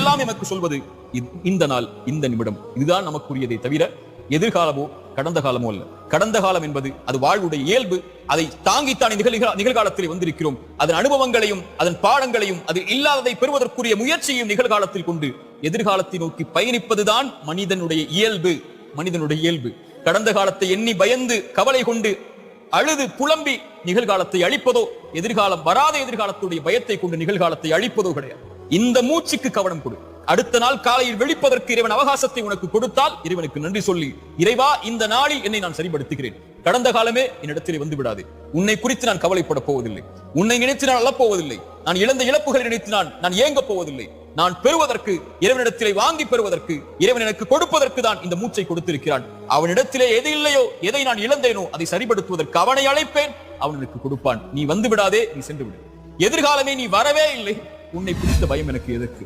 எல்லாம் எமக்கு சொல்வது இந்த நாள், இந்த நிமிடம், இதுதான் நமக்குரியதை தவிர எதிர்காலமோ கடந்த காலமோ அல்ல. கடந்த காலம் என்பது அது வாழ்வுடைய இயல்பு. அதை தாங்கித்தான் நிகழ்காலத்தில் வந்திருக்கிறோம். அதன் அனுபவங்களையும் அதன் பாடங்களையும் அது இல்லாததை பெறுவதற்குரிய முயற்சியையும் நிகழ்காலத்தில் கொண்டு எதிர்காலத்தை நோக்கி பயணிப்பதுதான் மனிதனுடைய இயல்பு. மனிதனுடைய இயல்பு கடந்த காலத்தை எண்ணி பயந்து கவலை கொண்டு அழுது புலம்பி நிகழ்காலத்தை அழிப்பதோ, எதிர்காலம் வராத எதிர்காலத்துடைய பயத்தை கொண்டு நிகழ்காலத்தை அழிப்பதோ கிடையாது. இந்த மூச்சுக்கு கவனம் கொடு. அடுத்த நாள் காலையில் வெளிப்பதற்கு இறைவன் அவகாசத்தை உனக்கு கொடுத்தால் இறைவனுக்கு நன்றி சொல்லி, இறைவா இந்த நாளில் என்னை நான் சரிபடுத்துகிறேன். கடந்த காலமே என்னிடத்தில் வந்து விடாது. உன்னை குறித்து நான் கவலைப்பட போவதில்லை. உன்னை நினைத்து நான் அழப்போவதில்லை. நான் இழந்த இழப்புகளை நினைத்து நான் ஏங்க போவதில்லை. நான் பெறுவதற்கு, இறைவனிடத்திலே வாங்கி பெறுவதற்கு, இறைவன் எனக்கு கொடுப்பதற்கு தான் இந்த மூச்சை கொடுத்திருக்கிறான். அவனிடத்திலே எது இல்லையோ, எதை நான் இழந்தேனோ அதை சரிபடுத்துவதற்கு அவனை அழைப்பேன், அவன் எனக்கு கொடுப்பான். நீ வந்து விடாதே, நீ சென்று விடு. எதிர்காலமே நீ வரவே இல்லை. உன்னை குறித்த பயம் எனக்கு எதற்கு?